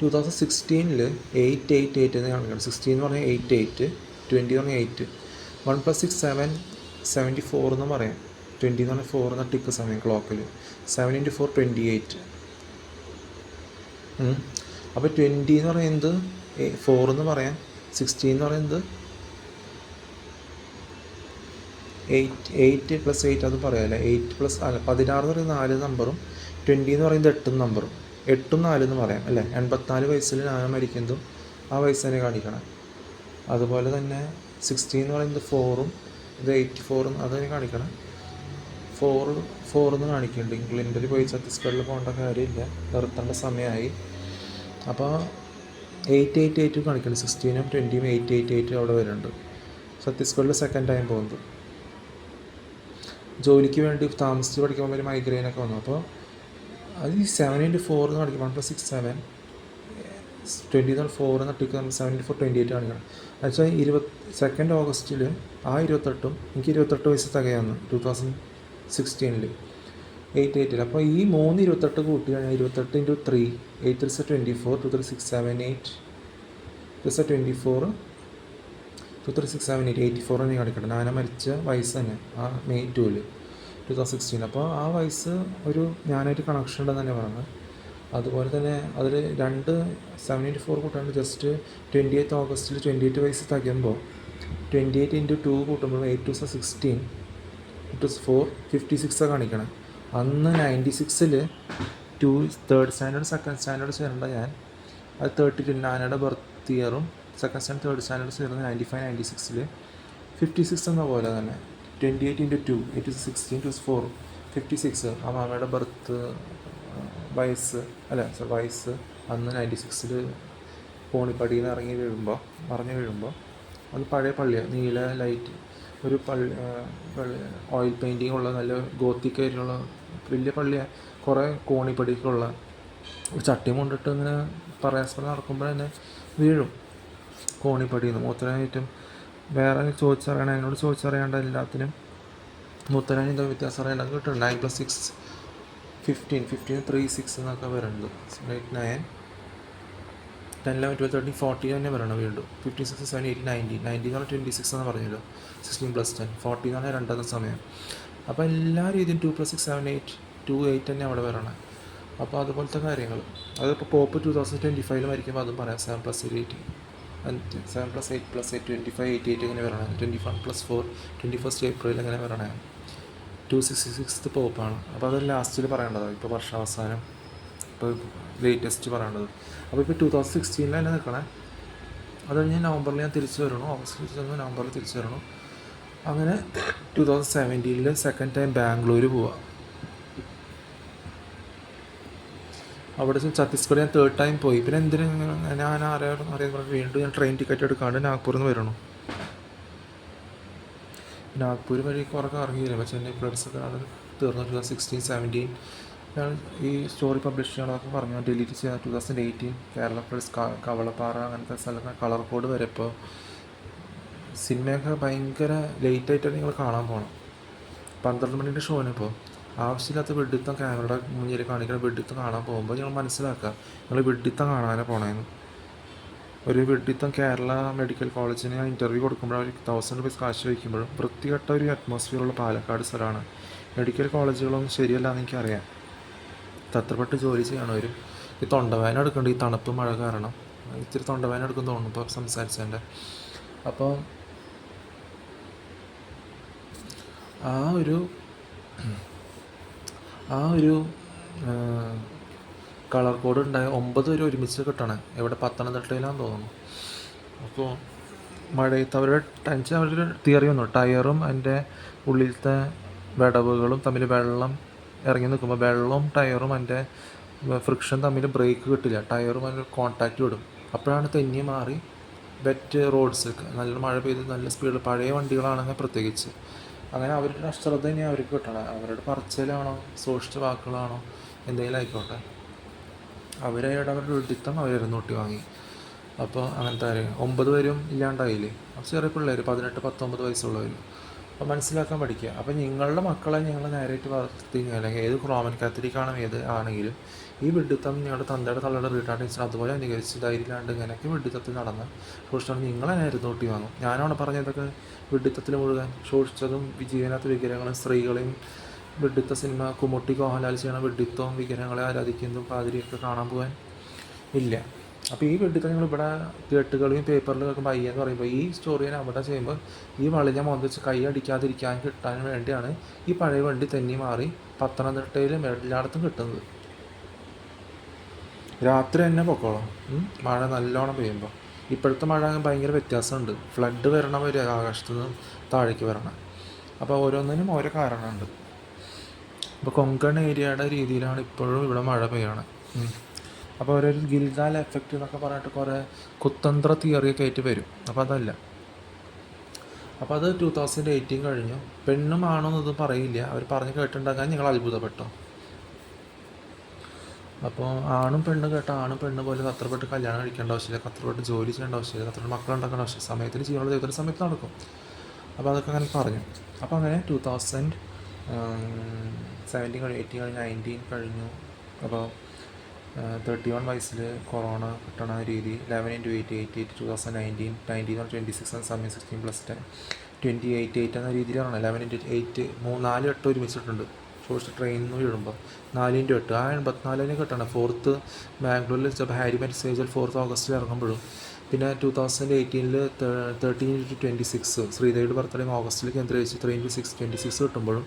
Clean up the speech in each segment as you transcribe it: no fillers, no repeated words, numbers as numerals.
2016 888 എന്ന് കാണിക്കണം. 16 എന്ന് പറഞ്ഞാൽ 88, 20 എന്ന് പറഞ്ഞാൽ 8, 1 + 6 7, 74 എന്ന് പറയാം. 20 എന്ന് പറഞ്ഞാൽ 4 എന്ന ടിക്ക് സമയം ക്ലോക്കിൽ. 7 × 4 28. അപ്പോൾ 20 എന്ന് പറയുന്നത് 4 എന്ന് പറയാം. 16 എന്ന് പറയുന്നത് 8 + 8 അത് പറയാമല്ലേ. 8 + 16 എന്ന് പറയുന്നത് 4 നമ്പറും 20 എന്ന് പറയുന്നത് 8 നമ്പറും. 8ഉം 4 എന്ന് പറയാം അല്ലേ. 84 വയസ്സിൽ ഞാൻ മരിക്കുന്നതും ആ വയസ്സ് തന്നെ കാണിക്കണം. അതുപോലെ തന്നെ 16 എന്ന് പറയുന്നത് 4ഉം ഇത് 84 അത് തന്നെ കാണിക്കണം. 4 എന്ന് കാണിക്കുന്നുണ്ട്. ഇംഗ്ലണ്ടിൽ പോയി ഛത്തീസ്ഗഡിൽ പോകേണ്ട കാര്യമില്ല, നിർത്തേണ്ട സമയമായി. അപ്പോൾ 888 കാണിക്കുന്നുണ്ട്. 16ഉം 20ഉം 888 അവിടെ വരുന്നുണ്ട്. ഛത്തീസ്ഗഡിൽ സെക്കൻഡ് ടൈം പോകുന്നത്. ജോലിക്ക് വേണ്ടി താമസിച്ച് പഠിക്കുമ്പോൾ ഒരു മൈഗ്രെയിനൊക്കെ വന്നു. അപ്പോൾ അത് ഈ 7 × 4 എന്ന് കാണിക്കും. 1 + 6 7, 20 എന്ന് 4 എന്ന ടിക്ക് 7 × 4 28 കാണിക്കണം. എന്നുവെച്ചാൽ 22 ഓഗസ്റ്റിൽ ആ 28ഉം എനിക്ക് 28 വയസ്സ് തികയാന്ന് 2016 888. അപ്പോൾ ഈ 3 28 കൂട്ടി കഴിഞ്ഞാൽ 28 × 3 8 × 24, 2 3 6 7 8 + 24, 2 3 6 7 8 84 തന്നെ കാണിക്കണം. നാന മരിച്ച വയസ്സ് തന്നെ ആ May 2 2016. അപ്പോൾ ആ വയസ്സ് ഒരു ഞാനായിട്ട് കണക്ഷൻ ഉണ്ടെന്ന് തന്നെ പറഞ്ഞത്. അതുപോലെ തന്നെ അതിൽ 2 7 × 4 കൂട്ടാണ്ട് ജസ്റ്റ് 28 ഓഗസ്റ്റിൽ 28 വയസ്സ് തികയുമ്പോൾ 28 × 2 കൂട്ടുമ്പോൾ 8 2 16, 2 4 56 കാണിക്കണം. അന്ന് 96 3rd സ്റ്റാൻഡേർഡ് 2nd സ്റ്റാൻഡേർഡ് ചേരേണ്ട ഞാൻ അത് 32 നാനയുടെ ബർത്ത് ഇയറും 2nd സ്റ്റാൻഡേർഡ് 3rd സ്റ്റാൻഡേർഡ് ചേർന്ന് 95 96 56 എന്ന പോലെ തന്നെ 28 × 2 8 16 2 4 56 ആ മാമയുടെ ബർത്ത് വയസ്സ് അന്ന് 96 കോണിപ്പടിയിൽ നിന്ന് മറിഞ്ഞ് വീഴുമ്പോൾ അത് പഴയ പള്ളിയാണ്. നീല ലൈറ്റ് ഒരു ഓയിൽ പെയിൻറ്റിങ് ഉള്ള നല്ല ഗോത്തിക് ആയിട്ടുള്ള വലിയ പള്ളിയാണ്. കുറേ കോണിപ്പടിക്കുള്ള ഒരു ചട്ടി കൊണ്ടിട്ട് ഇങ്ങനെ പ്രയാസം നടക്കുമ്പോൾ തന്നെ വീഴും കോണിപ്പടിയിൽ നിന്ന്. മൂത്തനായിട്ടും വേറെ ചോദിച്ചറിയണം, എന്നോട് ചോദിച്ചറിയേണ്ട എല്ലാത്തിനും മൂത്തനായി എന്താ വ്യത്യാസം അറിയണമെങ്കിൽ കിട്ടും. 9 + 6 15 3 6 എന്നൊക്കെ വരുന്നത്. 8 9 10 11 12 13 14 തന്നെ വരണം വീണ്ടും. 15 16 17 18 19 19 എന്ന് പറഞ്ഞാൽ 26 എന്ന് പറഞ്ഞല്ലോ. 16 + 10 40 എന്ന് പറഞ്ഞാൽ രണ്ടാമത്തെ സമയം. അപ്പോൾ എല്ലാ രീതിയും 2 + 6 7 8 2 8 തന്നെ അവിടെ വരണം. അപ്പോൾ അതുപോലത്തെ കാര്യങ്ങൾ അതിപ്പോൾ പോപ്പ് 2025 മരിക്കുമ്പോൾ അതും പറയാം. 7 + 8 7 + 8 + 8 25 88 ഇങ്ങനെ വരണം. 21 + 4 21st April ഇങ്ങനെ വരണേ. 266th പോപ്പാണ്. അപ്പോൾ അത് ലാസ്റ്റിൽ പറയേണ്ടതാണ്. ഇപ്പോൾ വർഷാവസാനം ഇപ്പോൾ ലേറ്റസ്റ്റ് പറയേണ്ടത്. അപ്പോൾ ഇപ്പോൾ 2016 തന്നെ നിൽക്കണേ. അത് കഴിഞ്ഞ് നവംബറിൽ ഞാൻ തിരിച്ചു വരണു. ഓഗസ്റ്റിൽ ചെന്ന് നവംബറിൽ തിരിച്ചു വരണു. അങ്ങനെ 2017 സെക്കൻഡ് ടൈം ബാംഗ്ലൂർ പോവുക. അവിടെ ഛത്തീസ്ഗഡ് ഞാൻ 3rd ടൈം പോയി. പിന്നെ എന്തിനു ഞാൻ അറിയാൻ വീണ്ടും ഞാൻ ട്രെയിൻ ടിക്കറ്റ് എടുക്കാണ്ട് നാഗ്പൂരിൽ നിന്ന് വരണു. നാഗ്പൂർ വഴി കുറേ ഇറങ്ങിയില്ല. പക്ഷേ ചെന്നൈ ഫ്ലഡ്സൊക്കെ അത് തീർന്നു. 2016 17 ഞാൻ ഈ സ്റ്റോറി പബ്ലിഷ് ചെയ്യണമെന്നൊക്കെ പറഞ്ഞു. ഡിലീറ്റ് ചെയ്യാൻ 2018 കേരള ഫ്ലഡ്സ് കവളപ്പാറ അങ്ങനത്തെ സ്ഥലത്ത് കളർ കോഡ് വരെ. ഇപ്പോൾ സിനിമയൊക്കെ ഭയങ്കര ലേറ്റായിട്ടാണ് നിങ്ങൾ കാണാൻ പോകണം. 12 മണിൻ്റെ ഷോന് ഇപ്പോൾ ആവശ്യമില്ലാത്ത വെഡിത്തം ക്യാമറയുടെ മുന്നിൽ കാണിക്കുന്ന വെഡിത്തം കാണാൻ പോകുമ്പോൾ നിങ്ങൾ മനസ്സിലാക്കുക നിങ്ങൾ വെഡിത്തം കാണാനേ പോണേന്ന്. ഒരു വെഡിത്തം കേരള മെഡിക്കൽ കോളേജിന് ഞാൻ ഇൻ്റർവ്യൂ കൊടുക്കുമ്പോൾ അവർ 1000 രൂപ കാശ് വയ്ക്കുമ്പോഴും വൃത്തികെട്ട ഒരു അറ്റ്മോസ്ഫിയറുള്ള പാലക്കാട് സ്ഥലമാണ്. മെഡിക്കൽ കോളേജുകളൊന്നും ശരിയല്ല എന്ന് എനിക്കറിയാം. തത്രപ്പെട്ട് ജോലി ചെയ്യണവരും ഈ തൊണ്ടവേദന എടുക്കേണ്ട ഈ തണുപ്പ് മഴ കാരണം ഇത്തിരി തൊണ്ടവേദന എടുക്കുന്നു തോന്നുന്നു ഇപ്പോൾ സംസാരിച്ചതിൻ്റെ. അപ്പോൾ ആ ഒരു കളർ കോഡ് ഉണ്ടായ 9 വരെ ഒരുമിച്ച് കിട്ടണേ. എവിടെ പത്തനംതിട്ടയിലാണെന്ന് തോന്നുന്നു. അപ്പോൾ മഴയത്ത് അവരുടെ തിയറി വന്നു. ടയറും അതിൻ്റെ ഉള്ളിലത്തെ വിടവുകളും തമ്മിൽ വെള്ളം ഇറങ്ങി നിൽക്കുമ്പോൾ വെള്ളവും ടയറും അതിൻ്റെ ഫ്രിക്ഷൻ തമ്മിൽ ബ്രേക്ക് കിട്ടില്ല. ടയറും അതിൻ്റെ കോൺടാക്റ്റ് വിടും. അപ്പോഴാണ് തെന്നി മാറി വെറ്റ് റോഡ്സ് നല്ല മഴ പെയ്ത് നല്ല സ്പീഡിൽ പഴയ വണ്ടികളാണെങ്കിൽ പ്രത്യേകിച്ച് അങ്ങനെ അവരുടെ അശ്രദ്ധ ഇനി അവർക്ക് കിട്ടണം. അവരുടെ പറച്ചിലാണോ സൂക്ഷിച്ച വാക്കുകളാണോ എന്തെങ്കിലും ആയിക്കോട്ടെ. അവരുടെ വെഡിത്തം അവരൊന്നൂട്ടി വാങ്ങി. അപ്പോൾ അങ്ങനത്തെ കാര്യം 9 പേരും ഇല്ലാണ്ടായില്ലേ. അപ്പോൾ ചെറിയ പിള്ളേർ 18 19 വയസ്സുള്ളവർ. അപ്പോൾ മനസ്സിലാക്കാൻ പഠിക്കുക. അപ്പോൾ നിങ്ങളുടെ മക്കളെ നിങ്ങൾ നേരായിട്ട് വളർത്തി, അല്ലെങ്കിൽ ഏത് റോമൻ കാത്തലിക്കാണോ ഏത് ആണെങ്കിലും ഈ വിഡ്ഢിത്തം നിങ്ങളുടെ തന്തയുടെ തള്ളയുടെ റീട്ടാർഡിങ്സിന് അതുപോലെ അനുകരിച്ച് ധൈര്യമില്ലാണ്ട് ഇങ്ങനെയൊക്കെ വിഡ്ഢിത്തത്തിൽ നടന്ന് സൂക്ഷിച്ചാണ് നിങ്ങളെ നേരെ തോട്ടി വാങ്ങും. ഞാനാണ് പറഞ്ഞതൊക്കെ വിഡ്ഢിത്തത്തിൽ മുഴുവൻ സൂക്ഷിച്ചതും ജീവനകത്ത് വിഗ്രഹങ്ങളും സ്ത്രീകളെയും വിഡ്ഢിത്ത സിനിമ കുമുട്ടി കോഹൻലാൽ ചെയ്യണ വിഡ്ഢിത്തവും വിഗ്രഹങ്ങളെ ആരാധിക്കുന്നതും പാതിരിയൊക്കെ കാണാൻ പോകാൻ ഇല്ല. അപ്പോൾ ഈ വിഡ്ഢിത്തം നിങ്ങൾ ഇവിടെ കേട്ടുകളിലും പേപ്പറിൽ കേൾക്കുമ്പോൾ അയ്യെന്ന് പറയുമ്പോൾ ഈ സ്റ്റോറിയെ അവിടെ ചെയ്യുമ്പോൾ ഈ വളിഞ്ഞ മോന്ത വെച്ച് കൈ അടിക്കാതിരിക്കാൻ കിട്ടാൻ വേണ്ടിയാണ് ഈ പഴയ വണ്ടി തെന്നി മാറി പത്തനംതിട്ടയിലും എല്ലായിടത്തും കിട്ടുന്നത്. രാത്രി തന്നെ പൊക്കോളാം, മഴ നല്ലോണം പെയ്യുമ്പോൾ. ഇപ്പോഴത്തെ മഴ ഭയങ്കര വ്യത്യാസമുണ്ട്. ഫ്ലഡ് വരണം ഒരു ആകാശത്തു നിന്ന് താഴേക്ക് വരണം. അപ്പോൾ ഓരോന്നിനും ഓരോ കാരണമുണ്ട്. അപ്പോൾ കൊങ്കൺ ഏരിയയുടെ രീതിയിലാണ് ഇപ്പോഴും ഇവിടെ മഴ പെയ്യണം. അപ്പോൾ ഒരു ഗിൽഗാൽ എഫക്റ്റ് എന്നൊക്കെ പറഞ്ഞിട്ട് കുറേ കുതന്ത്ര തിയറിയൊക്കെ ആയിട്ട് വരും. അപ്പോൾ അതല്ല. അപ്പോൾ അത് 2018 കഴിഞ്ഞു. പെണ്ണും ആണോ എന്നൊന്നും പറയില്ല, അവർ പറഞ്ഞ് കേട്ടിട്ടുണ്ടാകാൻ നിങ്ങൾ അത്ഭുതപ്പെട്ടോ. അപ്പോൾ ആണും പെണ്ണും കേട്ട ആണും പെണ്ണ് പോലെ കത്രപ്പെട്ട് കല്യാണം കഴിക്കേണ്ട ആവശ്യമില്ല, കത്രപ്പെട്ട് ജോലി ചെയ്യേണ്ട ആവശ്യമില്ല, കത്രപ്പെട്ട് മക്കളുണ്ടാക്കേണ്ട ആവശ്യം, സമയത്തിന് ചെയ്യാനുള്ള ദൈവത്തിൻ്റെ സമയത്ത് നടക്കും. അപ്പോൾ അതൊക്കെ അങ്ങനെ പറഞ്ഞു. അപ്പോൾ അങ്ങനെ 2017 കഴിഞ്ഞു, 18 കഴിഞ്ഞു, 19 കഴിഞ്ഞു. അപ്പോൾ 31 വയസ്സിൽ കൊറോണ കിട്ടണ രീതി 11/8/8 2019 19/26 സമയം 16+10 28/8 എന്ന രീതിയിലാണ്. 11/8 4 8 ഒരുമിച്ചിട്ടുണ്ട്. സോഴ്സ് ട്രെയിനിൽ നിന്ന് വീഴുമ്പോൾ 4/8 ആ 84 കിട്ടണം. 4th ബാംഗ്ലൂരിൽ വെച്ചപ്പോൾ ഹാരി മെസ്സേജിൽ 4th ഓഗസ്റ്റിൽ ഇറങ്ങുമ്പോഴും പിന്നെ 2018 13/26 ശ്രീദേവിയുടെ ബർത്ത്ഡേ ഓഗസ്റ്റിൽ കേന്ദ്രീകരിച്ച് 3/6 26 കിട്ടുമ്പോഴും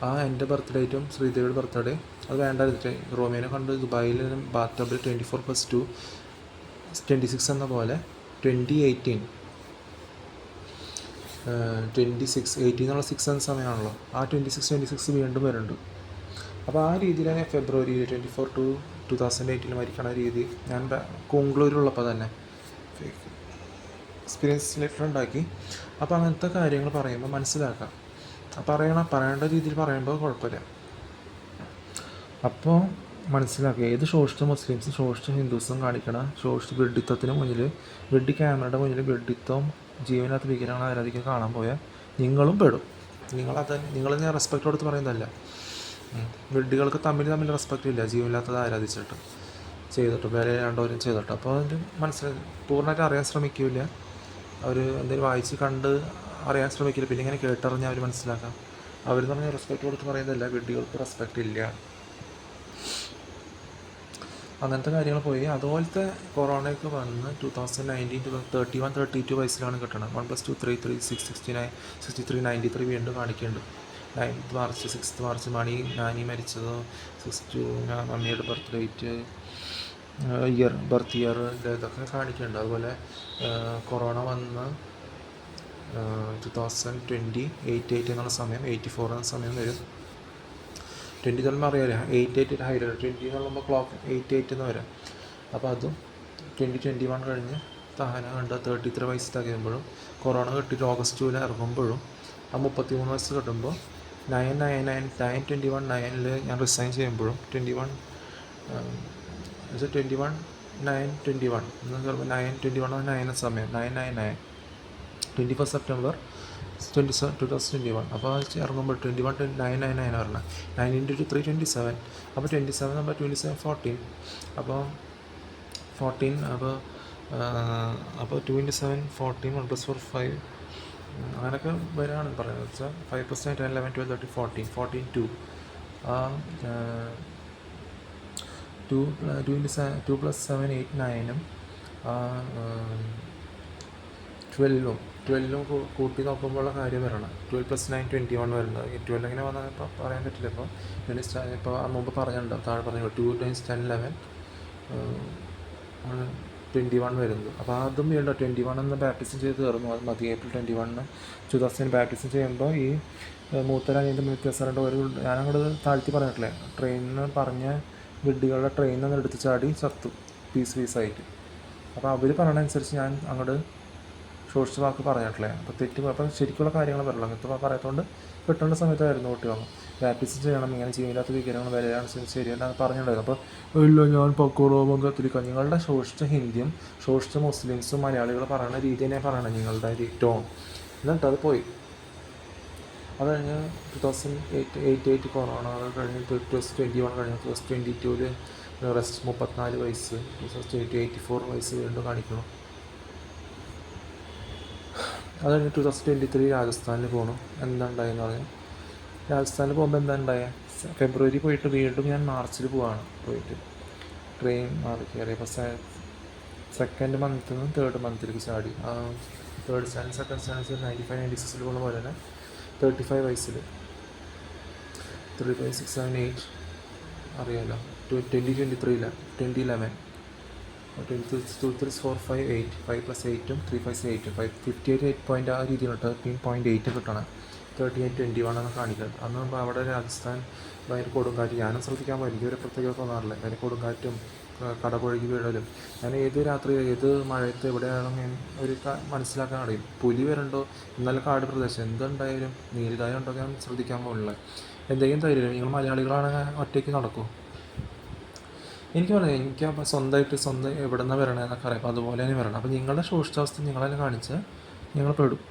ആ എൻ്റെ ബർത്ത്ഡേറ്റും ശ്രീദേവിയുടെ ബർത്ത്ഡേ അത് വേണ്ടായിരുന്നിട്ട് റോമിയോനെ കണ്ട് ദുബായിൽ ബാത്ത് ടബിൽ 24+2 26 എന്ന പോലെ 2018 26 എന്നുള്ള 6 എന്ന സമയമാണല്ലോ. ആ 26 വീണ്ടും വരുന്നുണ്ട്. അപ്പോൾ ആ രീതിയിലാണ് ഫെബ്രുവരിയിൽ 24 2018 മരിക്കണ രീതി ഞാൻ കുങ്കളൂരുള്ളപ്പോൾ തന്നെ എക്സ്പീരിയൻസ് ലെറ്റർ ഉണ്ടാക്കി. അപ്പോൾ അങ്ങനത്തെ കാര്യങ്ങൾ പറയുമ്പോൾ മനസ്സിലാക്കാം. പറയേണ്ട രീതിയിൽ പറയുമ്പോൾ കുഴപ്പമില്ല. അപ്പോൾ മനസ്സിലാക്കുക, ഏത് ശോഷിച്ച മുസ്ലിംസും ശോഷിച്ച ഹിന്ദുസും കാണിക്കണ ശോഷിച്ച വിഡ്ഢിത്തത്തിന് മുന്നിൽ, വിഡ്ഢി ക്യാമറയുടെ മുന്നിൽ വിഡ്ഢിത്തവും ജീവനകത്ത് വിഗ്രഹങ്ങൾ ആരാധിക്കാൻ കാണാൻ പോയാൽ നിങ്ങളും പെടും. നിങ്ങൾ ഞാൻ റെസ്പെക്റ്റ് കൊടുത്ത് പറയുന്നതല്ല. വിഡ്ഢികൾക്ക് തമ്മിൽ റെസ്പെക്റ്റ് ഇല്ല, ജീവനില്ലാത്തത് ആരാധിച്ചിട്ട് ചെയ്തിട്ട് വിലയാണ്ടവരും ചെയ്തിട്ട്. അപ്പോൾ അതിൻ്റെ പൂർണ്ണമായിട്ട് അറിയാൻ ശ്രമിക്കില്ല. അവർ എന്തെങ്കിലും വായിച്ച് കണ്ട് അറിയാൻ ശ്രമിക്കില്ല. പിന്നെ ഇങ്ങനെ കേട്ടറിഞ്ഞാൽ അവർ മനസ്സിലാക്കാം. അവർ പറഞ്ഞ റെസ്പെക്റ്റ് കൊടുത്ത് പറയുന്നതല്ല, വിഡ്ഢികൾക്ക് റെസ്പെക്റ്റ് ഇല്ല, അങ്ങനത്തെ കാര്യങ്ങൾ പോയി. അതുപോലത്തെ കൊറോണയൊക്കെ വന്ന് 2019 31 32 വയസ്സിലാണ് കിട്ടണത്. 1+2 3 6 69 63 93 വീണ്ടും കാണിക്കുന്നുണ്ട്. 9th March 6th March Nani മരിച്ചത്, 6 മമ്മിയുടെ ബർത്ത്ഡേറ്റ് ബർത്ത് ഇയർ ഇതൊക്കെ കാണിക്കുന്നുണ്ട്. അതുപോലെ കൊറോണ വന്ന് 2020 8/8 എന്നുള്ള സമയം 84 എന്ന സമയം വരും. 20 തലമുറ അറിയാമല്ലോ, 8/8 ഹൈലൈറ്റ് 20 എന്ന് പറയുമ്പോൾ ക്ലോക്ക് 8/8 എന്ന് വരാം. അപ്പോൾ അതും 2021 കഴിഞ്ഞ് താന കണ്ട് 33 വയസ്സ് തികയുമ്പോഴും കൊറോണ കിട്ടിയിട്ട് August 2 ഇറങ്ങുമ്പോഴും ആ 33 വയസ്സ് കിട്ടുമ്പോൾ 9/9/9/21 ഞാൻ റിസൈൻ ചെയ്യുമ്പോഴും 21/9/21 എന്ന് പറയുമ്പോൾ 9/21 9 സമയം 9/9 21 സെപ്റ്റംബർ 2021. അപ്പോൾ ഇറങ്ങുമ്പോൾ 21/9/9 പറഞ്ഞാൽ 9 × 3 27. അപ്പോൾ 27 നമ്മൾ 27 14. അപ്പോൾ 14 അപ്പോൾ 2 × 7 14 1 + 4 5 അങ്ങനെയൊക്കെ വരാണ് പറയുന്നത്. വെച്ചാൽ 5 + 9 10 11 12 13 14 14 2 2 + 7 8 9 12 കൂട്ടി നോക്കുമ്പോഴുള്ള കാര്യം വരണം. 12 + 9 21 വരുന്നത്. 12 എങ്ങനെ വന്നാൽ ഇപ്പോൾ പറയാൻ പറ്റില്ല. ഇപ്പോൾ മുമ്പ് പറഞ്ഞിട്ടുണ്ടോ, താഴെ പറഞ്ഞു 2 × 10 11 21 വരുന്നത്. അപ്പോൾ അതും വീണ്ടും 21 എന്ന് ബാപ്റ്റിസം ചെയ്ത് തീർന്നു. അത് മതി. April 21 2000 ബാപ്റ്റിസം ചെയ്യുമ്പോൾ ഈ മൂത്തരനിയൻ്റെ വ്യത്യാസമുണ്ട്. ഞാനങ്ങോട്ട് താഴ്ത്തി പറഞ്ഞിട്ടില്ലേ, ട്രെയിനിൽ പറഞ്ഞ വിഡ്ഢികളുടെ ട്രെയിനിൽ നിന്ന് എടുത്ത് ചാടി ചത്തു പീസായിട്ട്. അപ്പോൾ അവർ പറയണതനുസരിച്ച് ഞാൻ അങ്ങോട്ട് ഷോർട്സ് വാക്ക് പറഞ്ഞിട്ടില്ലേ. അപ്പോൾ അപ്പോൾ ശരിക്കുള്ള കാര്യങ്ങൾ പറയുള്ളൂ. അങ്ങനത്തെ പറയാത്തതുകൊണ്ട് കിട്ടേണ്ട സമയത്തായിരുന്നു കുട്ടി വാങ്ങും. ബാപ്റ്റിസം ചെയ്യണം, ഇങ്ങനെ ജീവനില്ലാത്ത വിഗ്രഹങ്ങൾ വിലയാണ് ശരിയല്ല പറഞ്ഞിട്ടുണ്ടായിരുന്നു. അപ്പോൾ ഇല്ല ഞാൻ പക്കോറോമം കത്തിരിക്കുക. നിങ്ങളുടെ ശോഷിച്ച ഹിന്ദിയും ശോഷിച്ച മുസ്ലിംസും മലയാളികൾ പറയുന്ന രീതി തന്നെ പറയണം, നിങ്ങളുടെ ടോൺ. എന്നിട്ട് അത് പോയി. അത് കഴിഞ്ഞ് 2008 കൊറോണ, അത് കഴിഞ്ഞ് 2021 കഴിഞ്ഞ് 2022 റെസ്റ്റ് 34 വയസ്സ്, 84 വയസ്സ് വീണ്ടും കാണിക്കണം. അത് കഴിഞ്ഞ് 2023 രാജസ്ഥാനിൽ പോകണം. എന്താ ഉണ്ടായെന്ന് പറഞ്ഞാൽ, രാജസ്ഥാനിൽ പോകുമ്പോൾ എന്താ ഉണ്ടായത്, ഫെബ്രുവരി പോയിട്ട് വീണ്ടും ഞാൻ മാർച്ചിൽ പോവാണ്. പോയിട്ട് ട്രെയിൻ മാറി കയറിയപ്പോൾ സെക്കൻഡ് മന്തിൽ നിന്ന് തേർഡ് മന്തിലേക്ക് ചാടി. തേർഡ് സ്റ്റാൻഡ് സെക്കൻഡ് സ്റ്റാൻഡ് 95 96 പോകുന്ന പോലെ തന്നെ 35 വയസ്സിൽ 35 6 7 8 അറിയാമല്ലോ, 2023 2011 2 3 4 5 8 5 + 8 3 5 8 58 പോയിൻ്റ് ആ രീതിയിൽ 13.8 കിട്ടണം. 38-21 എന്ന് കാണിക്കുന്നത്. അന്ന് അവിടെ രാജസ്ഥാൻ ഭയങ്കര കൊടുങ്കാറ്റ്. ഞാനും ശ്രദ്ധിക്കാൻ പോയി, എനിക്ക് ഒരു പ്രത്യേകത തോന്നാറില്ല. ഭയങ്കര കൊടുങ്കാറ്റും കടപുഴകി വീഴലും. ഞാൻ ഏത് രാത്രി ഏത് മഴയത്ത് എവിടെയാണെന്ന് ഒരു മനസ്സിലാക്കാൻ അറിയും. പുലി വരണ്ടോ, ഇന്നലെ കാട് പ്രദേശം എന്തുണ്ടായാലും നീൽഗായം ഉണ്ടോ ഞാൻ ശ്രദ്ധിക്കാൻ പോകുന്നില്ല. എന്തെങ്കിലും തരില്ല. നിങ്ങൾ മലയാളികളാണെങ്കിൽ ഒറ്റയ്ക്ക് നടക്കും. എനിക്ക് പറയാം, എനിക്ക് അപ്പോൾ സ്വന്തം എവിടെ നിന്നാണ് വരണമെന്നൊക്കെ അറിയാം. അപ്പോൾ അതുപോലെ തന്നെ വരണം. അപ്പോൾ നിങ്ങളുടെ ശോഷിച്ചാവസ്ഥ നിങ്ങളെന്നെ കാണിച്ച് നിങ്ങൾ പെടും.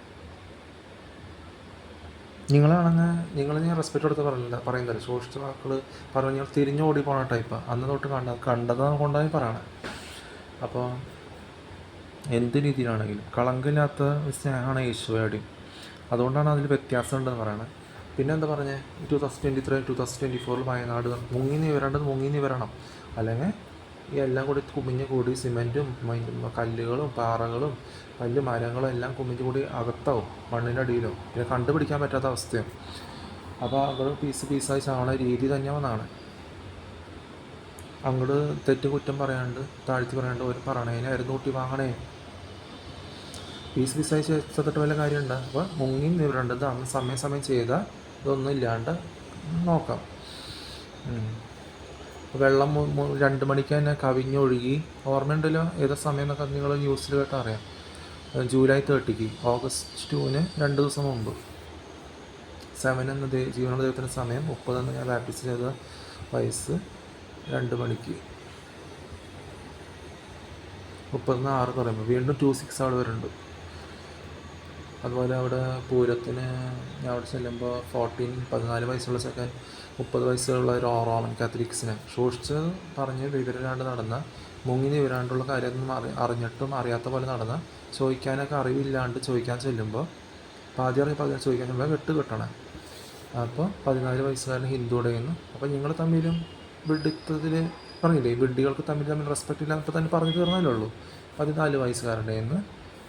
നിങ്ങളാണെങ്കിൽ ഞാൻ റെസ്പെക്റ്റ് കൊടുത്ത് പറയുന്നില്ല. ശോഷിച്ച വാക്കുകൾ പറഞ്ഞ് നിങ്ങൾ തിരിഞ്ഞോടി പോണ ടൈപ്പാണ്. അന്ന് തൊട്ട് കണ്ടത് കൊണ്ടാണ് പറയണത്. അപ്പോൾ എന്ത് രീതിയിലാണെങ്കിലും കളങ്കമില്ലാത്ത സ്നേഹമാണ് യേശുവയുടെയും. അതുകൊണ്ടാണ് അതിൽ വ്യത്യാസം ഉണ്ടെന്ന് പറയുന്നത്. പിന്നെ എന്താ പറഞ്ഞത്, 2023 2024 വയനാട് മുങ്ങി നിവരണം. അല്ലെങ്കിൽ ഈ എല്ലാം കൂടി കുമിഞ്ഞ് കൂടി സിമെൻറ്റും കല്ലുകളും പാറകളും മരങ്ങളും എല്ലാം കുമിഞ്ഞ് കൂടി അകത്താവും, മണ്ണിൻ്റെ അടിയിലും. പിന്നെ കണ്ടുപിടിക്കാൻ പറ്റാത്ത അവസ്ഥയും. അപ്പോൾ അങ്ങോട്ട് പീസായി ചാവണ രീതി തന്നെ വന്നാണ്. അങ്ങോട്ട് തെറ്റ് കുറ്റം പറയാണ്ട് താഴ്ത്തി പറയാണ്ട് ഒരു പറയണേനായിരുന്നു കൂട്ടി വാങ്ങണേ. പീസായി ചത്തിട്ട് വല്ല കാര്യമുണ്ട്. അപ്പോൾ മുങ്ങി നിവരേണ്ടത് അന്ന് സമയം ചെയ്താൽ ഇതൊന്നും ഇല്ലാണ്ട് നോക്കാം. വെള്ളം 2 മണിക്ക് തന്നെ കവിഞ്ഞൊഴുകി. ഓർമ്മയുണ്ടല്ലോ ഏതാ സമയം എന്നൊക്കെ നിങ്ങൾ ന്യൂസിൽ കേട്ടാൽ അറിയാം. ജൂലൈ 30 ഓഗസ്റ്റ് 2 2 ദിവസം മുമ്പ് 7 എന്ന ജീവനുള്ള ദൈവത്തിൻ്റെ സമയം 30 എന്ന് ഞാൻ ബാപ്റ്റിസ്റ്റ് ചെയ്ത വയസ്സ് 2 മണിക്ക് 30-6 പറയുമ്പോൾ വീണ്ടും 26 അവിടെ വരുന്നുണ്ട്. അതുപോലെ അവിടെ പൂരത്തിന് ഞാൻ അവിടെ ചെല്ലുമ്പോൾ 14 വയസ്സുള്ള ചെക്കൻ 30 വയസ്സുള്ള ഒരു റോമൻ കാത്തലിക്സിനെ ശോഷിച്ച് പറഞ്ഞ് വിവരമില്ലാണ്ട് നടന്ന, മുങ്ങി നിവരാണ്ടുള്ള കാര്യമൊന്നും അറിഞ്ഞിട്ടും അറിയാത്ത പോലെ നടന്ന, ചോദിക്കാനൊക്കെ അറിവില്ലാണ്ട് ചോദിക്കാൻ ചെല്ലുമ്പോൾ പാതി ചോദിക്കാൻ ചെല്ലുമ്പോൾ കെട്ടണേ. അപ്പോൾ 14 വയസ്സുകാരൻ ഹിന്ദുവിടെ നിന്ന്. അപ്പോൾ നിങ്ങൾ തമ്മിലും വിഡിത്തത്തിൽ പറഞ്ഞില്ലേ, വിഡ്ഢികൾക്ക് തമ്മിൽ റെസ്പെക്റ്റ് ഇല്ല അപ്പോൾ തന്നെ പറഞ്ഞു തീർന്നല്ലേ ഉള്ളൂ. 14 വയസ്സുകാരുടെ നിന്ന്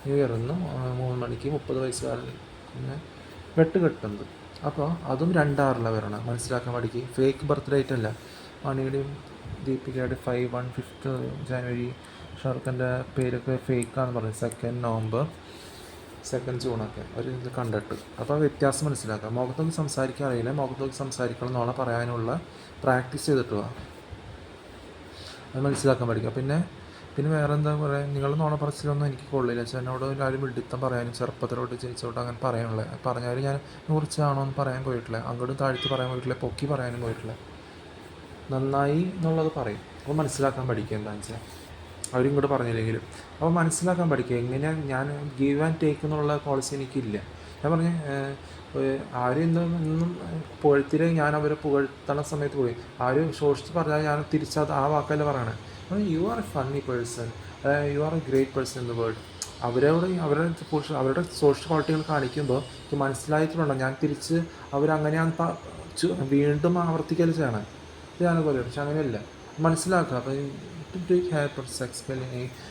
ന്യൂ ഇയർ 3 മണിക്ക് 30 വയസ്സുകാരൻ കെട്ടുന്നത്. അപ്പോൾ അതും 2/6 വരണം. മനസ്സിലാക്കാൻ പഠിക്കുക. ഫേക്ക് ബർത്ത് ഡേറ്റ് അല്ല. മണിയുടെയും ദീപികയുടെ 5 ജനുവരി, ഷാറുഖിൻ്റെ പേരൊക്കെ ഫേക്കാന്ന് പറഞ്ഞു. 2 നവംബർ 2 ജൂണൊക്കെ ഒരു ഇത് കണ്ടിട്ട്. അപ്പോൾ വ്യത്യാസം മനസ്സിലാക്കാം. മുഖത്ത് നോക്കി സംസാരിക്കാൻ അറിയില്ല, മുഖത്ത് നോക്കി സംസാരിക്കണം എന്നുള്ള പറയാനുള്ള പ്രാക്ടീസ് ചെയ്തിട്ട് പോവാം. അത് മനസ്സിലാക്കാൻ പഠിക്കുക. പിന്നെ വേറെ എന്താ പറയുക, നിങ്ങൾ നുണ പറച്ചിലൊന്നും എനിക്ക് കൊള്ളില്ല. എന്നോട് എല്ലാവരും വിഡിത്തം പറയാനും ചെറുപ്പത്തിലോട്ട് ജനിച്ചോട്ട് അങ്ങനെ പറയാനുള്ളത് പറഞ്ഞാലും ഞാൻ കുറിച്ചാണോ എന്ന് പറയാൻ പോയിട്ടില്ല, അങ്ങോട്ടും താഴ്ത്തി പറയാൻ പോയിട്ടില്ല, പൊക്കി പറയാനും പോയിട്ടില്ല. നന്നായി എന്നുള്ളത് പറയും. അപ്പോൾ മനസ്സിലാക്കാൻ പഠിക്കുക. എന്താണെന്ന് വെച്ചാൽ അവരും ഇങ്ങോട്ട് പറഞ്ഞില്ലെങ്കിലും അപ്പോൾ മനസ്സിലാക്കാൻ പഠിക്കുക. എങ്ങനെയാണ് ഞാൻ ഗീവ് ആൻഡ് ടേക്ക് എന്നുള്ള പോളിസി എനിക്കില്ല. ഞാൻ പറഞ്ഞ് ആരും ഇന്നും പുകഴ്ത്തില് ഞാൻ അവരെ പുകഴ്ത്തണ സമയത്ത് പോയി ആരും ശോഷിച്ച് പറഞ്ഞാൽ ഞാൻ തിരിച്ചത് ആ വാക്കല്ല പറയണേ. You are A funny person, you are A great person in the world. അവരുടെ സോഷ്യൽ ക്വാളിറ്റികൾ കാണിക്കുമ്പോൾ എനിക്ക് മനസ്സിലായിട്ടുണ്ടോ ഞാൻ തിരിച്ച് അവരങ്ങനെയാണ് വീണ്ടും ആവർത്തിക്കല് ചെയ്യണം. ഞാനതുപോലെ പക്ഷെ അങ്ങനെയല്ല മനസ്സിലാക്കുക. അപ്പോൾ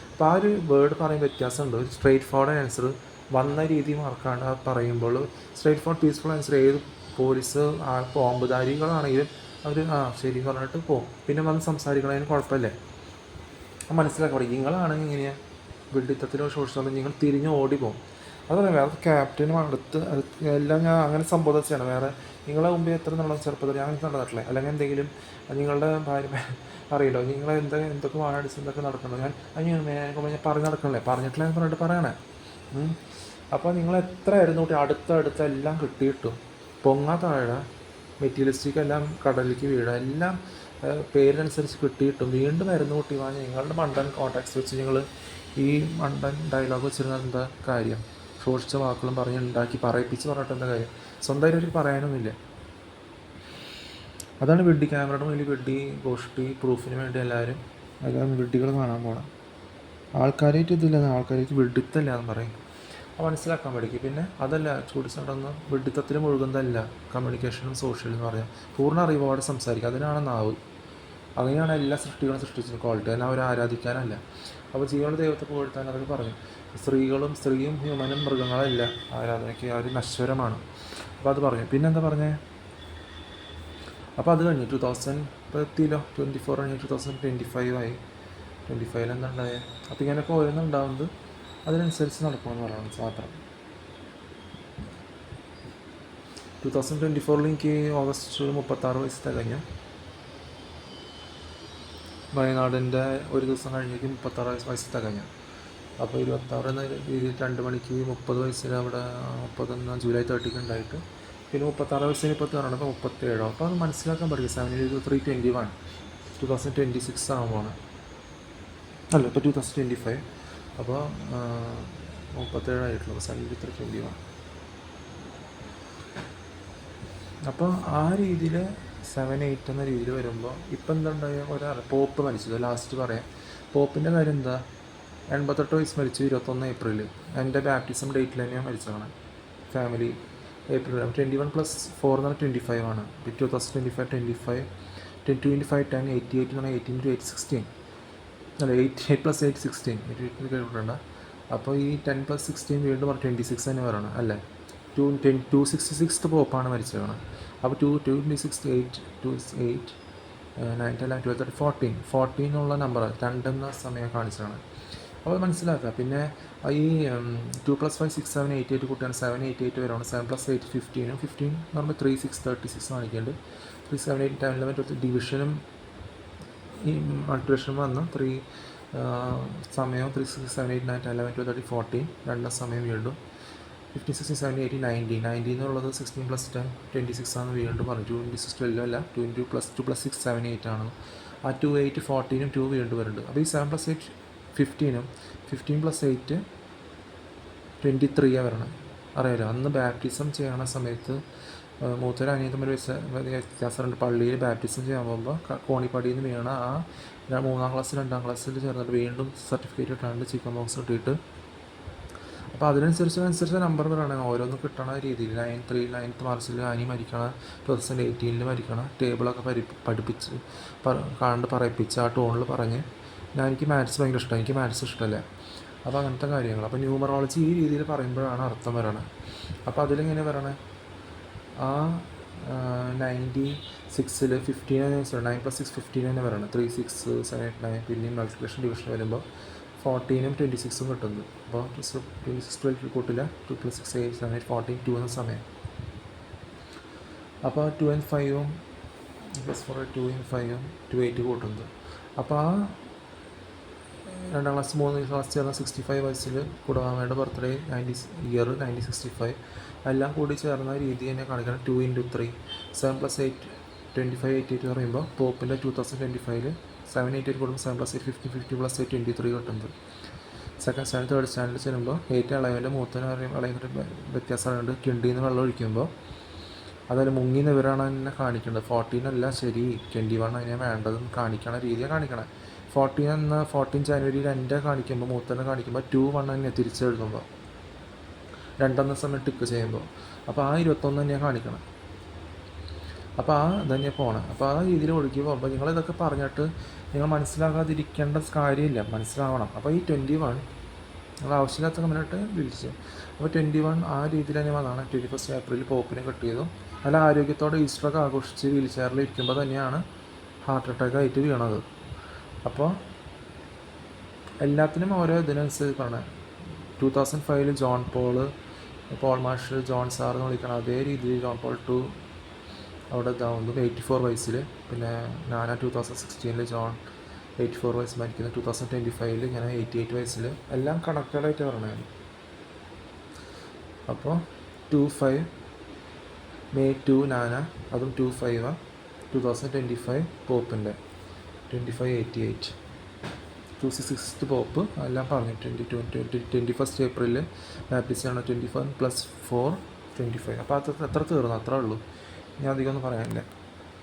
അപ്പോൾ ആ ഒരു വേർഡ് പറയും വ്യത്യാസമുണ്ട്. ഒരു സ്ട്രെയിറ്റ് ഫോർവേഡ് ആൻസർ വന്ന രീതി മറക്കാണ്ട് പറയുമ്പോൾ സ്ട്രെയിറ്റ് ഫോർവേഡ് പീസ്ഫുൾ ആൻസർ ഏത് പോലീസ് ബോംബുധാരികളാണെങ്കിലും അവർ ശരി പറഞ്ഞിട്ട് പോകും. പിന്നെ വന്ന് സംസാരിക്കണതിന് കുഴപ്പമില്ലേ. മനസ്സിലാക്കി പറയും. നിങ്ങളാണെങ്കിൽ ഇങ്ങനെയാണ് വിഡിത്തത്തിലോ ഷോർട്ട്സിലോ നിങ്ങൾ തിരിഞ്ഞ് ഓടി പോകും. അതുപോലെ വേറെ ക്യാപ്റ്റനും അടുത്ത് എല്ലാം ഞാൻ അങ്ങനെ സംബോധിച്ചാണ്. വേറെ നിങ്ങളെ മുമ്പേ എത്ര നല്ല ചെറുപ്പത്തിൽ ഞാൻ നടന്നിട്ടില്ലേ, അല്ലെങ്കിൽ എന്തെങ്കിലും നിങ്ങളുടെ ഭാര്യ അറിയില്ലോ നിങ്ങൾ എന്തൊക്കെ വാഴടിച്ച് എന്തൊക്കെ നടക്കണോ ഞാൻ പറഞ്ഞ് നടക്കണല്ലേ, പറഞ്ഞിട്ടില്ല എന്ന് പറഞ്ഞിട്ട് പറയണേ. അപ്പോൾ നിങ്ങൾ എത്ര ആയിരുന്നു കൂട്ടി അടുത്ത എല്ലാം കിട്ടിയിട്ടും പൊങ്ങാ താഴെ മെറ്റീരിയലിസ്റ്റിക് എല്ലാം കടലിലേക്ക് വീഴുക എല്ലാം പേരനുസരിച്ച് കിട്ടിയിട്ടും വീണ്ടും മരുന്ന് കൂട്ടി വാങ്ങി നിങ്ങളുടെ മണ്ടൻ കോൺടാക്ട്സ് വെച്ച് നിങ്ങൾ ഈ മണ്ടൻ ഡയലോഗ് വെച്ചിരുന്ന എന്താ കാര്യം? ഷോർട്സ് വാക്കുകളും പറഞ്ഞ് ഉണ്ടാക്കി പറഞ്ഞിട്ട് എന്താ കാര്യം? സ്വന്തമായിട്ട് അവർക്ക് പറയാനൊന്നുമില്ല. അതാണ് വെഡ്ഡി. ക്യാമറയുടെ മുന്നിൽ വെഡ്ഡി ഗോഷ്ടി പ്രൂഫിന് വേണ്ടി എല്ലാവരും വെഡ്ഡികൾ കാണാൻ പോകണം. ആൾക്കാരായിട്ട് ഇതില്ല, ആൾക്കാരായിട്ട് വെഡിത്തല്ല എന്ന് പറയും. അത് മനസ്സിലാക്കാൻ പഠിക്കും. പിന്നെ അതല്ല ചൂടിച്ചണ്ടൊന്നും വെഡിത്തത്തിൽ മുഴുകുന്നതല്ല കമ്മ്യൂണിക്കേഷനും സോഷ്യൽ എന്ന് പറയാം. പൂർണ്ണ അറിവോടെ സംസാരിക്കുക, അതിനാണ് നാവ്. അങ്ങനെയാണ് എല്ലാ സൃഷ്ടികളും സൃഷ്ടിച്ചത് ക്വാളിറ്റി. അതിനെ അവരെ ആരാധിക്കാനല്ല. അപ്പോൾ ജീവനുള്ള ദൈവത്തെ പുകഴ്ത്താൻ അതൊക്കെ പറഞ്ഞു. സ്ത്രീയും ഹ്യൂമനും മൃഗങ്ങളല്ല ആരാധനയ്ക്ക്, അവർ നശ്വരമാണ്. അപ്പോൾ അത് പറഞ്ഞു. പിന്നെന്താ പറഞ്ഞേ? അപ്പോൾ അത് കഴിഞ്ഞു 2000 ഇപ്പോൾ എത്തിയില്ലോ, 24 കഴിഞ്ഞ് 2025 ആയി. 25 എന്തുണ്ടായത്? അപ്പോൾ ഇങ്ങനെയൊക്കെ ഓരോന്നുണ്ടാവുന്നത് അതിനനുസരിച്ച് നടക്കണമെന്ന് പറയണം മാത്രം. 2024 എനിക്ക് ഓഗസ്റ്റ് 36 വയസ്സ് തികഞ്ഞു. വയനാടിൻ്റെ ഒരു ദിവസം കഴിഞ്ഞേക്ക് 36 വയസ്സ് തികഞ്ഞു. അപ്പോൾ 26 എന്ന രീതിയിൽ 2 മണിക്ക് 30 വയസ്സിൽ അവിടെ 31 ജൂലൈ 30 ഉണ്ടായിട്ട് പിന്നെ 36 വയസ്സിന് ഇപ്പോൾ തരണം. അപ്പോൾ 37. അപ്പോൾ അത് മനസ്സിലാക്കാൻ പഠിക്കും. 7/3/21 2026 ആകുമ്പോഴാണ്, അല്ല ഇപ്പോൾ 2025. അപ്പോൾ 37 ആയിട്ടുള്ളൂ. 7/3/21. അപ്പോൾ ആ രീതിയിൽ 7-8 എന്ന രീതിയിൽ വരുമ്പോൾ ഇപ്പം എന്തുണ്ടായ പോപ്പ് മരിച്ചത് ലാസ്റ്റ് പറയാം. പോപ്പിൻ്റെ കാര്യം എന്താ? 88 വയസ്സ് മരിച്ചു 21 ഏപ്രിൽ. എൻ്റെ ബാപ്റ്റിസം ഡേറ്റിൽ തന്നെയാണ് മരിച്ചതാണ്. ഫാമിലി ഏപ്രിൽ 21+4 എന്ന് പറഞ്ഞാൽ 25 ആണ്. 2025 10 88 എന്ന് പറഞ്ഞാൽ 18 × 8 16 അല്ല 8 + 8 16 കേട്ടിട്ടുണ്ട്. അപ്പോൾ ഈ 10+16 വീണ്ടും 26 തന്നെ പറയണം അല്ലേ? 266th പോപ്പാണ് മരിച്ചതാണ്. അപ്പോൾ 226 8 9 10 11 12 13 14 നമ്പർ 2 എന്ന സമയം കാണിച്ചതാണ്. അപ്പോൾ മനസ്സിലാക്കുക. പിന്നെ ഈ 2 + 5 6 7 8 8 കൂട്ടിയാണ് 7 8 8 വരെയാണ്. 7 + 8 15 15 എന്ന് പറയുമ്പോൾ 3 6 36 കാണിക്കുന്നുണ്ട്. 3 7 8 10 11 12 ഡിവിഷനും ഈ മൾട്ടിപ്ലിക്കേഷനും വന്നു. 3 സമയം 3 6 7 8 9 10 11 12 13 14 രണ്ടാം സമയം വീണ്ടും 15 16 17 18 19 19 എന്നുള്ളത് 16 + 10 26 ആണ് വീണ്ടും പറഞ്ഞു. 2 × 6 12 അല്ല 2 + 6 7 8 ആണ്. ആ 2 8 14 2 വീണ്ടും വരുന്നുണ്ട്. അപ്പോൾ ഈ 7 + 8 15 15 + 8 23 വരണം. അറിയാലോ, അന്ന് ബാപ്റ്റിസം ചെയ്യണ സമയത്ത് മൂത്തൊരു അനിയൻ തമ്മിൽ വ്യത്യാസമുണ്ട്. പള്ളിയിൽ ബാപ്റ്റിസം ചെയ്യാൻ പോകുമ്പോൾ കോണിപ്പടിയിൽ നിന്ന് വീണ ആ 3ാം ക്ലാസ്സിൽ 2ാം ക്ലാസ്സിൽ ചേർന്നിട്ട് വീണ്ടും സർട്ടിഫിക്കറ്റ് ഇട്ടാണ്ട് ചിക്കൻ ബോക്സ് കിട്ടിയിട്ട്. അപ്പോൾ അതിനനുസരിച്ച് നമ്പർ പറയണം. ഓരോന്നും കിട്ടണ രീതിയിൽ 9th മാർച്ചിൽ അനി മരിക്കണ 2018 മരിക്കണം. ടേബിളൊക്കെ പഠിപ്പിച്ച് പറയിപ്പിച്ച് ആ ടോണിൽ പറഞ്ഞ്. എനിക്ക് മാത്സ് ഭയങ്കര ഇഷ്ടമാണ്. എനിക്ക് മാത്സ് ഇഷ്ടമല്ല. അപ്പോൾ അങ്ങനത്തെ കാര്യങ്ങൾ. അപ്പോൾ ന്യൂമറോളജി ഈ രീതിയിൽ പറയുമ്പോഴാണ് അർത്ഥം വരണത്. അപ്പോൾ അതിലെങ്ങനെ പറയണേ? ആ 96ൽ 15 9 + 6 15 തന്നെ പറയണം. 3 6 7 8 9 പിന്നെയും മൾട്ടിപ്ലിക്കേഷൻ ഡിവിഷൻ വരുമ്പോൾ 14 26 കിട്ടുന്നത്. അപ്പോൾ 26 12 കൂട്ടില്ല. 2 + 6 8 7 8 14 2 എന്ന സമയം. അപ്പോൾ 2 and 5 +4 2 and 5 2 8 കൂട്ടുന്നത്. അപ്പോൾ ആ 2ാം ക്ലാസ് 3 ക്ലാസ് ചേർന്ന 65 വയസ്സിൽ കുടവാമയുടെ ബർത്ത്ഡേ 1965 എല്ലാം കൂടി ചേർന്ന രീതി തന്നെ കാണിക്കണം. 2 × 3 7 + 8 25 88 പറയുമ്പോൾ പോപ്പിൻ്റെ 2025 7 8 കൂടുമ്പോൾ 7 + 8 50 50 + 8 23 കിട്ടുന്നത്. സെക്കൻഡ് സ്റ്റാൻഡേർഡ് തേർഡ് സ്റ്റാൻഡേർഡ് ചെല്ലുമ്പോൾ 8 ഇളയവൻ്റെ ഇളയവൻ്റെ വ്യത്യാസമുണ്ട്. കിണ്ടിയിൽ നിന്ന് വെള്ളം ഒഴിക്കുമ്പോൾ അതായത് മുങ്ങി നിവരാണ് എന്നെ കാണിക്കേണ്ടത്. 14 അല്ല ശരി, 21 അതിനെ വേണ്ടതെന്ന് കാണിക്കണ രീതിയാണ് കാണിക്കണേ. 14 ജനുവരിയിൽ എൻ്റെ കാണിക്കുമ്പോൾ മൂത്തനെ കാണിക്കുമ്പോൾ 2 തന്നെ തിരിച്ചെഴുതുമ്പോൾ 2 സമയം ടിക്ക് ചെയ്യുമ്പോൾ അപ്പോൾ ആ 21 തന്നെയാണ് കാണിക്കണം. അപ്പോൾ ആ ഇതന്നെ പോകണം. അപ്പോൾ ആ രീതിയിൽ ഒഴുകി പോകുമ്പോൾ നിങ്ങളിതൊക്കെ പറഞ്ഞിട്ട് നിങ്ങൾ മനസ്സിലാകാതിരിക്കേണ്ട കാര്യമില്ല, മനസ്സിലാവണം. അപ്പോൾ ഈ 21 നിങ്ങൾ ആവശ്യമില്ലാത്ത കമ്പനിയായിട്ട് വിളിച്ചു. അപ്പോൾ 21 ആ രീതിയിൽ തന്നെ വന്നതാണ്. 21 ഏപ്രിൽ പോപ്പിനെ കിട്ടിയതും നല്ല ആരോഗ്യത്തോടെ ഈസ്റ്ററൊക്കെ ആഘോഷിച്ച് വീൽ ചെയറിൽ ഇരിക്കുമ്പോൾ തന്നെയാണ് ഹാർട്ട് അറ്റാക്ക് ആയിട്ട് വീണത്. അപ്പോൾ എല്ലാത്തിനും ഓരോ ഇതിനനുസരിച്ച് പറഞ്ഞത്. 2005 ജോൺ പോൾ മാഷ് ജോൺ സാർ എന്ന് വിളിക്കണം. അതേ രീതിയിൽ ജോൺ പോൾ 2 അവിടെ ഇതാവുന്നു 84 വയസ്സിൽ. പിന്നെ ഞാൻ 2016 ജോൺ 84 വയസ്സ് മരിക്കുന്നത്. 2025 ഞാൻ 88 വയസ്സിൽ. എല്ലാം കണക്റ്റഡായിട്ട് പറഞ്ഞത്. അപ്പോൾ 25 May 2 നാന, അതും 25 2025 പോപ്പിൻ്റെ 2588. 26th പോപ്പ് എല്ലാം പറഞ്ഞു. 21st April ബാപ്റ്റിസ്റ്റാണ് 21 + 4 25. അപ്പോൾ അത് എത്ര തീർന്നു, അത്രേ ഉള്ളൂ. ഞാൻ അധികം ഒന്നും പറയാനില്ല.